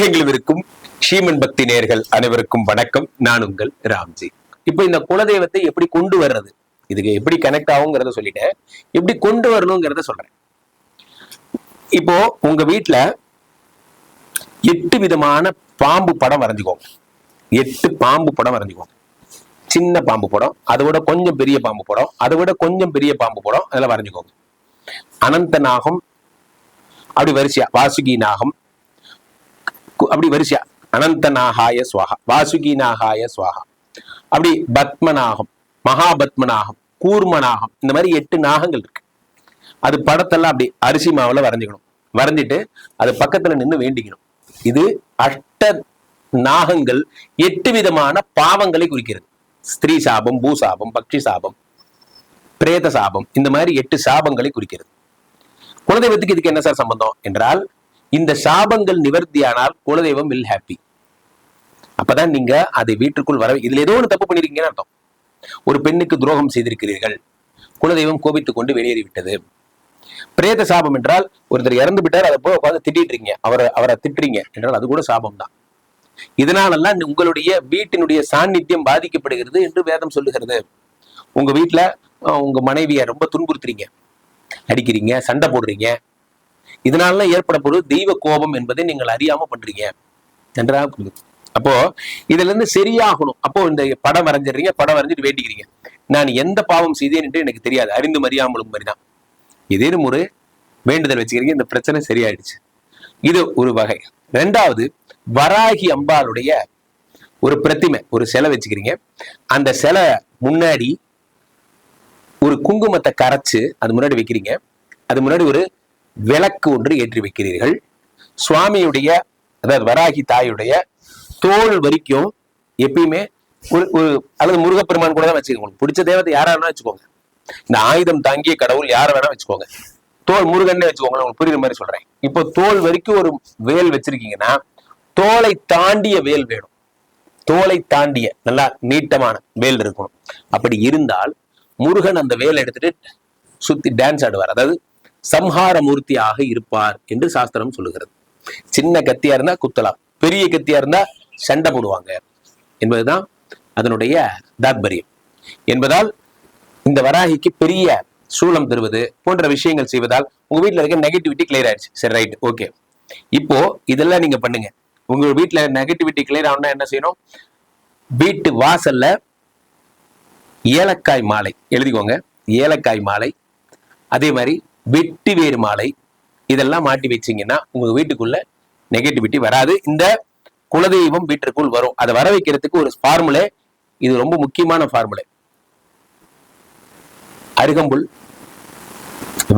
உலகெங்கிலும் இருக்கும் ஸ்ரீமன் பக்தி நேயர்கள் அனைவருக்கும் வணக்கம். நான் உங்கள் ராம்ஜி. இப்ப இந்த குலதெய்வத்தை எப்படி கொண்டு வர்றது, இதுக்கு எப்படி கனெக்ட் ஆகுங்கிறத சொல்லிட்டேன், எப்படி கொண்டு வரணுங்கிறத சொல்றேன். இப்போ உங்க வீட்டுல 8 விதமான பாம்பு படம் வரைஞ்சுக்கோங்க. 8 பாம்பு படம் வரைஞ்சுக்கோங்க. சின்ன பாம்பு படம், அதை விட கொஞ்சம் பெரிய பாம்பு படம், அதை விட கொஞ்சம் பெரிய பாம்பு படம், அதெல்லாம் வரைஞ்சுக்கோங்க. அனந்த நாகம் அப்படி வரிசையா, வாசுகி நாகம் அப்படி வரிசையா, அனந்த நாகாய சுவாகா, வாசுகி நாகாய சுவாகா, அப்படி பத்மநாகம், மகாபத்மநாகம், கூர்மநாகம், இந்த மாதிரி 8 நாகங்கள் இருக்கு. அது படத்தெல்லாம் அப்படி அரிசி மாவுல வரைஞ்சுக்கணும். வரைஞ்சிட்டு அது பக்கத்துல நின்று வேண்டிக்கணும். இது அஷ்ட நாகங்கள் 8 விதமான பாவங்களை குறிக்கிறது. ஸ்திரீ சாபம், பூசாபம், பக்ஷி சாபம், பிரேத சாபம், இந்த மாதிரி 8 சாபங்களை குறிக்கிறது. குலதெய்வத்துக்கு இதுக்கு என்ன சார் சம்பந்தம் என்றால், இந்த சாபங்கள் நிவர்த்தியானால் குலதெய்வம் வில் ஹாப்பி. அப்பதான் நீங்க அதை வீட்டுக்குள் வர, இதுல ஏதோ ஒன்று தப்பு பண்ணிருக்கீங்கன்னு அர்த்தம். ஒரு பெண்ணுக்கு துரோகம் செய்திருக்கிறீர்கள், குலதெய்வம் கோபித்துக் கொண்டு வெளியேறிவிட்டது. பிரேத சாபம் என்றால் ஒருத்தர் இறந்து விட்டார், அதை போய் உட்காந்து திட்டிட்டு இருக்கீங்க, அவரை திட்டுறீங்க என்றால் அது கூட சாபம் தான். இதனாலெல்லாம் உங்களுடைய வீட்டினுடைய சாநித்தியம் பாதிக்கப்படுகிறது என்று வேதம் சொல்லுகிறது. உங்க வீட்டுல உங்க மனைவியை ரொம்ப துன்புறுத்துறீங்க, அடிக்கிறீங்க, சண்டை போடுறீங்க, இதனால ஏற்படப்படும் தெய்வ கோபம் என்பதை நீங்கள் அறியாம பண்றீங்க நன்றாக புரியுது. அப்போ இதுல இருந்து சரியாகணும். அப்போ இந்த படம் வரைஞ்சிடுறீங்க, படம் வரைஞ்சிட்டு வேண்டிக்கிறீங்க, நான் எந்த பாவம் செய்தேன் என்று எனக்கு தெரியாது, அறிந்தும் அறியாமலும் மாதிரிதான். இதேனும் ஒரு வேண்டுதல் வச்சுக்கிறீங்க, இந்த பிரச்சனை சரியாயிடுச்சு. இது ஒரு வகை. 2வது, வராகி அம்பாளுடைய ஒரு பிரதிமை, ஒரு சிலை வச்சுக்கிறீங்க. அந்த சிலை முன்னாடி ஒரு குங்குமத்தை கரைச்சு அது முன்னாடி வைக்கிறீங்க. அது முன்னாடி ஒரு விளக்கு ஒன்று ஏற்றி வைக்கிறீர்கள். சுவாமியுடைய, அதாவது வராகி தாயுடைய தோல் வரைக்கும் எப்பயுமே ஒரு அல்லது முருகப்பெருமான் கூட தான் வச்சுக்கோங்க. உங்களுக்கு பிடிச்ச தேவத்தை யாரா வேணா வச்சுக்கோங்க. இந்த ஆயுதம் தாங்கிய கடவுள் யார வேணா வச்சுக்கோங்க. தோல் முருகன்னே வச்சுக்கோங்க, உங்களுக்கு புரியுற மாதிரி சொல்றேன். இப்போ தோல் வரைக்கும் ஒரு வேல் வச்சிருக்கீங்கன்னா தோலை தாண்டிய வேல் வேணும். தோலை தாண்டிய நல்லா நீட்டமான வேல் இருக்கணும். அப்படி இருந்தால் முருகன் அந்த வேலை எடுத்துட்டு சுத்தி டான்ஸ் ஆடுவார், அதாவது சம்ஹார மூர்த்தியாக இருப்பார் என்று சாஸ்திரம் சொல்லுகிறது. சின்ன கத்தியா இருந்தா குத்தலாம், பெரிய கத்தியா இருந்தா சண்டை போடுவாங்க என்பதுதான் அதனுடைய தாத்பரியம். என்பதால் இந்த வராகிக்கு பெரிய சூலம் தருவது போன்ற விஷயங்கள் செய்வதால் உங்க வீட்டுல இருக்க நெகட்டிவிட்டி கிளியர் ஆயிடுச்சு. சரி, ரைட், ஓகே. இப்போ இதெல்லாம் நீங்க பண்ணுங்க. உங்க வீட்டுல நெகட்டிவிட்டி கிளியர் ஆகணும்னா என்ன செய்யணும்? வீட்டு வாசல்ல ஏலக்காய் மாலை எழுதிக்கோங்க. ஏலக்காய் மாலை, அதே மாதிரி வெட்டி வேறு மாலை, இதெல்லாம் மாட்டி வச்சீங்கன்னா உங்க வீட்டுக்குள்ள நெகட்டிவிட்டி வராது. இந்த குலதெய்வம் வீட்டிற்குள் வரும். அதை வர வைக்கிறதுக்கு ஒரு ஃபார்முலை, இது ரொம்ப முக்கியமான ஃபார்முலை. அருகம்புல்,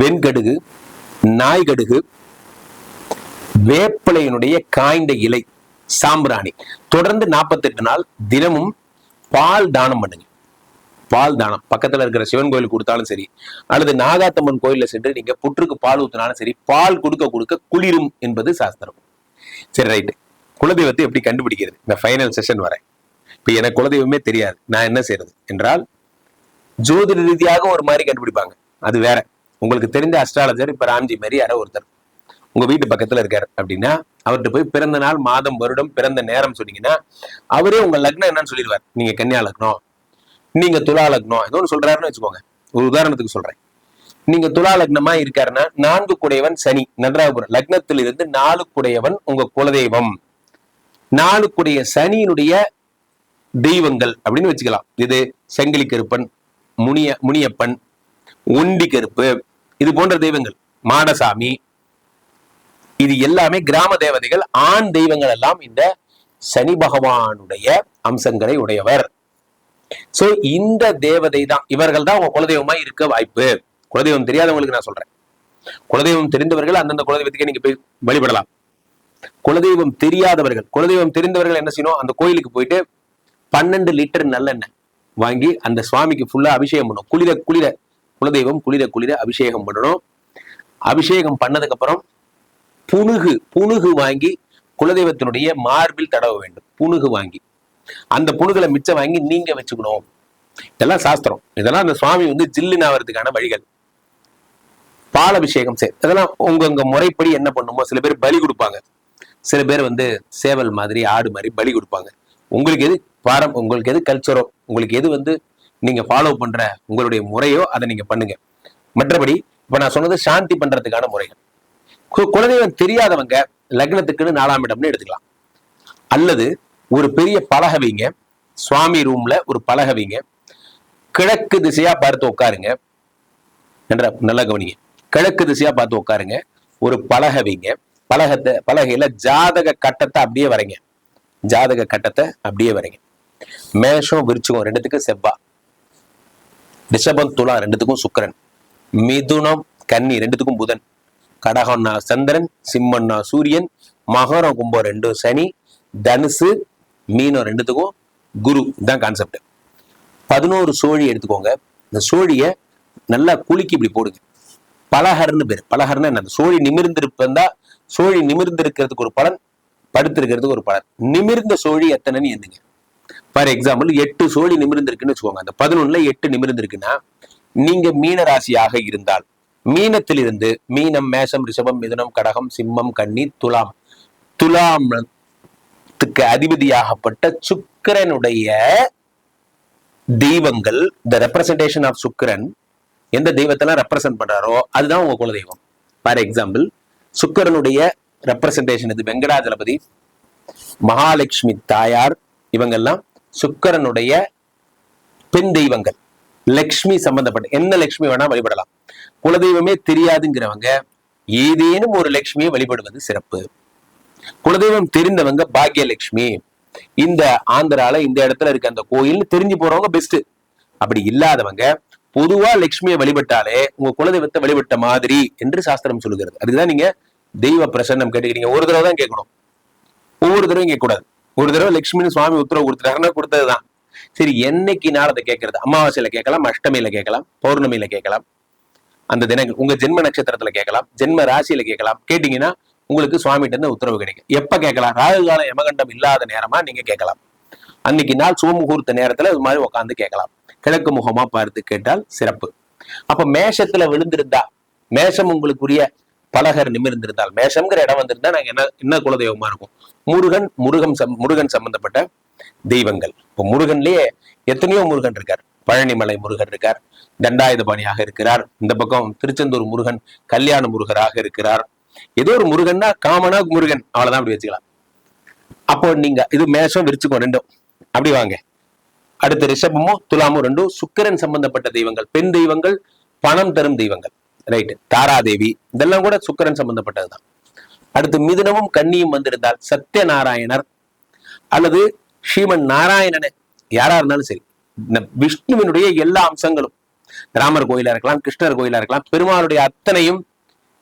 வெண்கடுகு, நாய்கடுகு, வேப்பிலையினுடைய காய்ந்த இலை, சாம்பிராணி, தொடர்ந்து 48 நாள் தினமும் பால் தானம் பண்ணுங்க. பால் தானம் பக்கத்துல இருக்கிற சிவன் கோயிலுக்கு கொடுத்தாலும் சரி, அல்லது நாகாத்தம்மன் கோயில்ல சென்று நீங்க புற்றுக்கு பால் ஊத்தினாலும் சரி, பால் கொடுக்க கொடுக்க குளிரும் என்பது சாஸ்திரம். சரி, ரைட்டு. குலதெய்வத்தை எப்படி கண்டுபிடிக்கிறது? இந்த ஃபைனல் செஷன் வரேன். இப்ப எனக்கு குலதெய்வமே தெரியாது, நான் என்ன செய்யறது என்றால், ஜோதிட ரீதியாக ஒரு மாதிரி கண்டுபிடிப்பாங்க, அது வேற. உங்களுக்கு தெரிந்த அஸ்ட்ராலஜர் இப்ப ராம்ஜி மாதிரி யாரோ ஒருத்தர் உங்க வீட்டு பக்கத்துல இருக்காரு அப்படின்னா, அவர்கிட்ட போய் பிறந்த நாள், மாதம், வருடம், பிறந்த நேரம் சொன்னீங்கன்னா அவரே உங்க லக்னம் என்னன்னு சொல்லிடுவார். நீங்க கன்னியா லக்னம், நீங்க துலா லக்னம், ஏதோ ஒன்று சொல்றாருன்னு வச்சுக்கோங்க. ஒரு உதாரணத்துக்கு சொல்றேன். நீங்க துலா லக்னமா இருக்காருன்னா 4 குடையவன் சனி, நன்றாக லக்னத்தில் இருந்து 4 குடையவன் உங்க குலதெய்வம். 4 குடைய சனியினுடைய தெய்வங்கள் அப்படின்னு வச்சுக்கலாம். இது செங்கிலி கருப்பன், முனியப்பன், ஒண்டி கருப்பு, இது போன்ற தெய்வங்கள், மாடசாமி, இது எல்லாமே கிராம தேவதைகள். ஆண் தெய்வங்கள் எல்லாம் இந்த சனி பகவானுடைய அம்சங்களை உடையவர். சோ இந்த தேவதை தான், இவர்கள் தான் உங்க குலதெய்வமா இருக்க வாய்ப்பு. குலதெய்வம் தெரியாதவங்களுக்கு நான் சொல்றேன். குலதெய்வம் தெரிந்தவர்கள் அந்தந்த குலதெய்வத்துக்கே நீங்க போய் வழிபடலாம். குலதெய்வம் தெரியாதவர்கள், குலதெய்வம் தெரிந்தவர்கள் என்ன செய்யணும்? அந்த கோயிலுக்கு போயிட்டு 12 லிட்டர் நல்லெண்ணெய் வாங்கி அந்த சுவாமிக்கு ஃபுல்லா அபிஷேகம் பண்ணணும். குளிர குளிர குலதெய்வம் குளிர குளிர அபிஷேகம் பண்ணணும். அபிஷேகம் பண்ணதுக்கு அப்புறம் புணுகு வாங்கி குலதெய்வத்தினுடைய மார்பில் தடவ வேண்டும். புணுகு வாங்கி அந்த புணுகளை மிச்சம் வாங்கி நீங்க வச்சுக்கணும். இதெல்லாம் சாஸ்திரம். இதெல்லாம் அந்த சுவாமி ஜில்லுன்னு ஆகிறதுக்கான வழிகள். பால் அபிஷேகம் இதெல்லாம் உங்க முறைப்படி என்ன பண்ணுமோ, சில பேர் பலி கொடுப்பாங்க. சில பேர் வந்து சேவல் மாதிரி ஆடு மாதிரி பலி கொடுப்பாங்க. உங்களுக்கு எது உங்களுக்கு எது கல்ச்சரோ, உங்களுக்கு எது வந்து நீங்க ஃபாலோ பண்ற உங்களுடைய முறையோ அதை நீங்க பண்ணுங்க. மற்றபடி இப்ப நான் சொன்னது சாந்தி பண்றதுக்கான முறைகள். குலதெய்வம் தெரியாதவங்க லக்னத்துக்குன்னு 4ஆம் இடம்னு எடுத்துக்கலாம். அல்லது ஒரு பெரிய பலகை வைங்க, சுவாமி ரூம்ல ஒரு பலகை வைங்க, கிழக்கு திசையா பார்த்து உட்காருங்க. நல்லா கவனிங்க, கிழக்கு திசையா பார்த்து உட்காருங்க, ஒரு பலகை வைங்க, பலகையில ஜாதக கட்டத்தை அப்படியே வரைங்க, ஜாதக கட்டத்தை அப்படியே வரைங்க. மேஷம் விருச்சிகம் ரெண்டுத்துக்கும் செவ்வாய், ரிஷபம் துலா ரெண்டுத்துக்கும் சுக்கிரன், மிதுனம் கன்னி ரெண்டுத்துக்கும் புதன், கடகம்னா சந்திரன், சிம்மன்னா சூரியன், மகரம் கும்பம் ரெண்டும் சனி, தனுசு மீனம் ரெண்டுத்துக்கும் குரு. இதுதான் கான்செப்ட். 11 சோழி எடுத்துக்கோங்க. இந்த சோழிய நல்லா குலுக்கி இப்படி போடுங்க. பலகர்னு பேரு. பலகர்னா என்ன? சோழி நிமிர்ந்திருப்பா சோழி நிமிர்ந்திருக்கிறதுக்கு ஒரு பலன், படுத்திருக்கிறதுக்கு ஒரு பலன். நிமிர்ந்த சோழி எத்தனைன்னு எண்ணுங்க. ஃபார் எக்ஸாம்பிள் 8 சோழி நிமிர்ந்திருக்குன்னு வச்சுக்கோங்க. அந்த 11ல 8 நிமிர்ந்திருக்குன்னா நீங்க மீன ராசியாக இருந்தால் மீனத்திலிருந்து மீனம், மேஷம், ரிஷபம், மிதுனம், கடகம், சிம்மம், கன்னி, துலாம், துலாம்க்கு அதிபதியாகப்பட்ட சுக்கிரனுடைய தெய்வங்கள், த ரெப்ரசன்டேஷன் ஆஃப் சுக்கிரன் எந்த தெய்வத்தெல்லாம் ரெப்ரசன்ட் பண்றாரோ அதுதான் உங்க குலதெய்வம். ஃபார் எக்ஸாம்பிள் சுக்கிரனுடைய ரெப்ரசன்டேஷன் இது வெங்கடாஜலபதி, மகாலட்சுமி தாயார், இவங்கெல்லாம் சுக்கிரனுடைய பெண் தெய்வங்கள். லக்ஷ்மி சம்பந்தப்பட்ட என்ன லட்சுமி வேணா வழிபடலாம். குலதெய்வமே தெரியாதுங்கிறவங்க ஏதேனும் ஒரு லட்சுமியை வழிபடுவது சிறப்பு. குலதெய்வம் தெரிந்தவங்க பாக்யலட்சுமி, இந்த ஆந்திரால இந்த இடத்துல இருக்க அந்த கோயில் தெரிஞ்சு போறவங்க பெஸ்ட். அப்படி இல்லாதவங்க பொதுவா லட்சுமியை வழிபட்டாலே உங்க குலதெய்வத்தை வழிபட்ட மாதிரி என்று சாஸ்திரம் சொல்லுகிறது. அதுதான் நீங்க தெய்வ பிரசன்னம் கேட்டுக்கிறீங்க. ஒரு தடவை தான் கேட்கணும், ஒவ்வொரு தடவையும் கேட்கக்கூடாது. ஒரு தடவை லட்சுமின்னு சுவாமி உத்தரவு கொடுத்துட்டாருன்னா கொடுத்ததுதான். சரி, என்னைக்கு நாள் அதை கேட்கறது? அமாவாசையில கேட்கலாம், அஷ்டமியில கேட்கலாம், பௌர்ணமியில கேட்கலாம், அந்த தினங்கள் உங்க ஜென்ம நட்சத்திரத்துல கேட்கலாம், ஜென்ம ராசியில கேட்கலாம். கேட்டீங்கன்னா உங்களுக்கு சுவாமிகிட்ட இருந்து உத்தரவு கிடைக்கும். எப்ப கேட்கலாம்? ராகு காலம் யமகண்டம் இல்லாத நேரமா நீங்க கேட்கலாம். அன்னைக்கு நாள் சுமுகூர்த்த நேரத்துல இது மாதிரி உட்காந்து கேட்கலாம். கிழக்கு முகமா பார்த்து கேட்டால் சிறப்பு. அப்ப மேஷத்துல விழுந்திருந்தா, மேஷம் உங்களுக்குரிய பலகர் நிமிர்ந்திருந்தால், மேஷம்ங்கிற இடம் வந்திருந்தா நாங்க என்ன குலதெய்வமா இருக்கும்? முருகன் சம்பந்தப்பட்ட தெய்வங்கள். இப்போ முருகன்லயே எத்தனையோ முருகன் இருக்கார். பழனிமலை முருகன் இருக்கார், தண்டாயுதபாணியாக இருக்கிறார். இந்த பக்கம் திருச்செந்தூர் முருகன் கல்யாண முருகராக இருக்கிறார். ஏதோ ஒரு முருகன்னா காமனா முருகன், அவ்வளவுதான் அப்படி வச்சுக்கலாம். அப்போ நீங்க இது மேஷம் விருச்சிகம் ரெண்டும் அப்படி வாங்க. அடுத்து ரிஷபமும் துலாமும் ரெண்டும் சுக்கிரன் சம்பந்தப்பட்ட தெய்வங்கள், பெண் தெய்வங்கள், பணம் தரும் தெய்வங்கள். ரைட், தாராதேவி இதெல்லாம் கூட சுக்கிரன் சம்பந்தப்பட்டதுதான். அடுத்து மிதுனமும் கன்னியும் வந்திருந்தால் சத்யநாராயணர் அல்லது ஸ்ரீமன் நாராயணன் யாரா இருந்தாலும் சரி, இந்த விஷ்ணுவினுடைய எல்லா அம்சங்களும், ராமர் கோயிலா இருக்கலாம், கிருஷ்ணர் கோயிலா இருக்கலாம், பெருமாளுடைய அத்தனையும்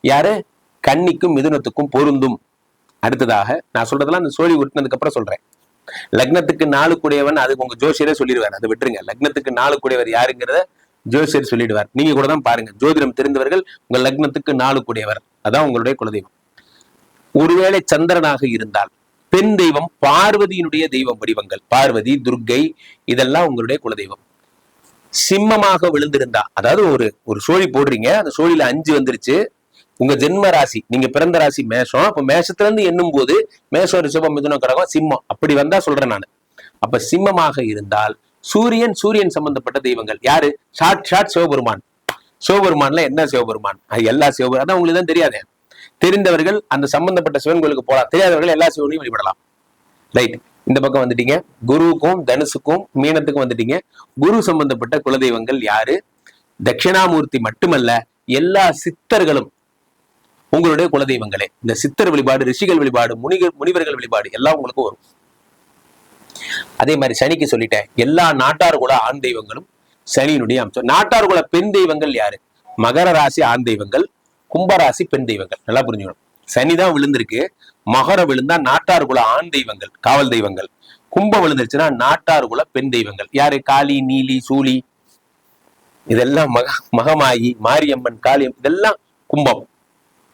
யாரு? கன்னிக்கும் மிதுனத்துக்கும் பொருந்தும். அடுத்ததாக நான் சொல்றதெல்லாம் அந்த சோழி உருட்டினதுக்கு அப்புறம் சொல்றேன். லக்னத்துக்கு 4 கூடியவன் அதுக்கு உங்க ஜோசியரே சொல்லிடுவார். அதை விட்டுருங்க. லக்னத்துக்கு 4 கூடியவர் யாருங்கிறத ஜோசியர் சொல்லிடுவார். நீங்க கூட தான் பாருங்க. ஜோதிடம் தெரிந்தவர்கள் உங்க லக்னத்துக்கு 4 கூடியவர், அதான் உங்களுடைய குலதெய்வம். ஒருவேளை சந்திரனாக இருந்தால் பெண் தெய்வம் பார்வதியினுடைய தெய்வம் வடிவங்கள், பார்வதி, துர்க்கை, இதெல்லாம் உங்களுடைய குலதெய்வம். சிம்மமாக விழுந்திருந்தா, அதாவது ஒரு சோழி போடுறீங்க, அந்த சோழியில 5 வந்துருச்சு, உங்க ஜென்ம ராசி, நீங்க பிறந்த ராசி மேஷம், அப்ப மேஷத்துல இருந்து எண்ணும் போது மேஷம், ரிஷபம், மிதுனம், கடகம், சிம்மம், அப்படி வந்தா சொல்றேன் நான். அப்ப சிம்மமாக இருந்தால் சூரியன் சம்பந்தப்பட்ட தெய்வங்கள் யாரு? ஷார்ட் சிவபெருமான். சிவபெருமான்ல என்ன சிவபெருமான்? எல்லா சிவபெருமான் அதான் உங்களுக்கு தான் தெரியாதே. தெரிந்தவர்கள் அந்த சம்பந்தப்பட்ட சிவன் கோயிலுக்கு போலாம், தெரியாதவர்கள் எல்லா சிவனையும் வழிபடலாம். ரைட், இந்த பக்கம் வந்துட்டீங்க. குருவுக்கும் தனுசுக்கும் மீனத்துக்கும் வந்துட்டீங்க. குரு சம்பந்தப்பட்ட குலதெய்வங்கள் யாரு? தட்சிணாமூர்த்தி மட்டுமல்ல, எல்லா சித்தர்களும் உங்களுடைய குலதெய்வங்களே. இந்த சித்தர் வழிபாடு, ரிஷிகள் வழிபாடு, முனிவர்கள் வழிபாடு எல்லாம் உங்களுக்கு வரும். அதே மாதிரி சனிக்கு சொல்லிட்டேன், எல்லா நாட்டார் குல ஆண் தெய்வங்களும் சனியினுடைய அம்சம். நாட்டார் குல பெண் தெய்வங்கள் யாரு? மகர ராசி ஆண் தெய்வங்கள், கும்பராசி பெண் தெய்வங்கள். நல்லா புரிஞ்சுக்கணும். சனிதான் விழுந்திருக்கு, மகரம் விழுந்தா நாட்டார் குல ஆண் தெய்வங்கள், காவல் தெய்வங்கள். கும்பம் விழுந்துருச்சுன்னா நாட்டார் குல பெண் தெய்வங்கள் யாரு? காளி, நீலி, சூலி, இதெல்லாம் மகமாயி, மாரியம்மன், காளியம், இதெல்லாம் கும்பம்.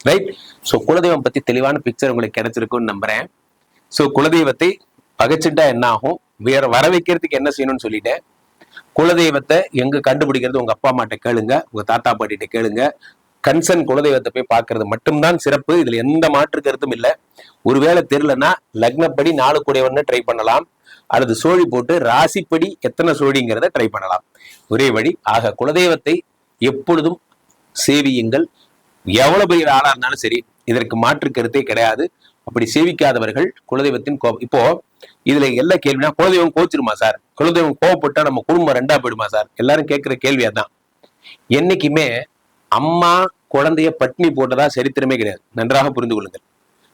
ரைட். சோ குலதெய்வம் பத்தி தெளிவான பிக்சர் உங்களுக்கு கிடைச்சிருக்கும்னு நம்புறேன். சோ குலதெய்வத்தை பகைச்சுட்டா என்ன ஆகும், வேற வர வைக்கிறதுக்கு என்ன செய்யணும்னு சொல்லிட்டேன். குலதெய்வத்தை எங்க கண்டுபிடிக்கிறது? உங்க அப்பா அம்மாட்ட கேளுங்க, உங்க தாத்தா பாட்டிட்ட கேளுங்க, கன்சர்ன் குலதெய்வத்தை போய் பார்க்கறது மட்டும்தான் சிறப்பு. இதுல எந்த மாற்று கருத்தும் இல்லை. ஒருவேளை தெரியலன்னா லக்னப்படி 4 கூடையவன்னு ட்ரை பண்ணலாம், அல்லது சோழி போட்டு ராசிப்படி எத்தனை சோழிங்கிறத ட்ரை பண்ணலாம். ஒரே வழி. ஆக குலதெய்வத்தை எப்பொழுதும் சேவியுங்கள். எவ்வளவு பெரிய ஆளா இருந்தாலும் சரி, இதற்கு மாற்று கருத்தே கிடையாது. அப்படி சேவிக்காதவர்கள் குலதெய்வத்தின் கோபம். இப்போ இதுல எல்லா கேள்வினா, குலதெய்வம் கோச்சிருமா சார், குலதெய்வம் கோவப்பட்டா நம்ம குடும்பம் 2ஆ போயிடுமா சார், எல்லாரும் கேட்கிற கேள்வி அதான். என்னைக்குமே அம்மா குழந்தைய பட்னி போட்டதா சரித்திரமே கிடையாது. நன்றாக புரிந்து கொள்ளுங்கள்.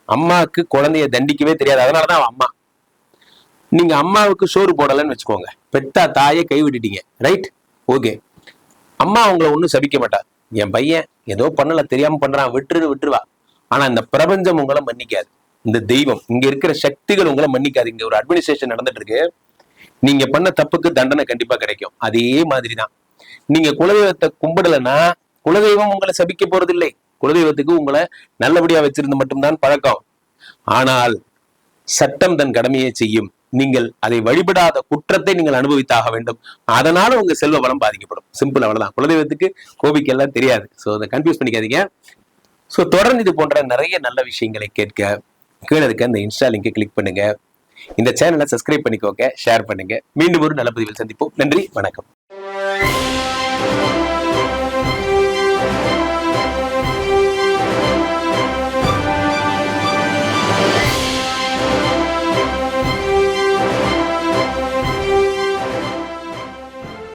அம்மாவுக்கு குழந்தைய தண்டிக்கவே தெரியாது, அதனாலதான் அம்மா. நீங்க அம்மாவுக்கு சோறு போடலன்னு வச்சுக்கோங்க, பெத்தா தாயை கைவிட்டுட்டீங்க, ரைட்? ஓகே, அம்மா அவங்கள ஒண்ணும் சபிக்க மாட்டா. என் பையன் ஏதோ பண்ணல, தெரியாம பண்றான், விட்டுருவா. ஆனா இந்த பிரபஞ்சம் உங்களை மன்னிக்காது. இந்த தெய்வம், இங்க இருக்கிற சக்திகள் உங்களை மன்னிக்காது. இங்க ஒரு அட்மினிஸ்ட்ரேஷன் நடந்துட்டு இருக்கு. நீங்க பண்ண தப்புக்கு தண்டனை கண்டிப்பா கிடைக்கும். அதே மாதிரிதான் நீங்க குலதெய்வத்தை கும்பிடலன்னா குலதெய்வம் உங்களை சபிக்க போறது இல்லை. குலதெய்வத்துக்கு உங்களை நல்லபடியா வச்சிருந்து மட்டும்தான் பழக்கம். ஆனால் சட்டம் தன் கடமையை செய்யும். நீங்கள் அதை வழிபடாத குற்றத்தை நீங்கள் அனுபவித்தாக வேண்டும். அதனால உங்க செல்வ வளம் பாதிக்கப்படும். சிம்பிள், அவ்வளவுதான். குலதெய்வத்துக்கு கோபிக்க எல்லாம் தெரியாது. சோ அதை கன்ஃபியூஸ் பண்ணிக்காதீங்க. சோ தொடர்ந்து இது போன்ற நிறைய நல்ல விஷயங்களை கேட்க கீழே இருக்க இந்த இன்ஸ்டா லிங்கை கிளிக் பண்ணுங்க. இந்த சேனலை சப்ஸ்கிரைப் பண்ணிக்கோங்க, ஷேர் பண்ணுங்க. மீண்டும் ஒரு நல்ல பதிவில் சந்திப்போம். நன்றி, வணக்கம்.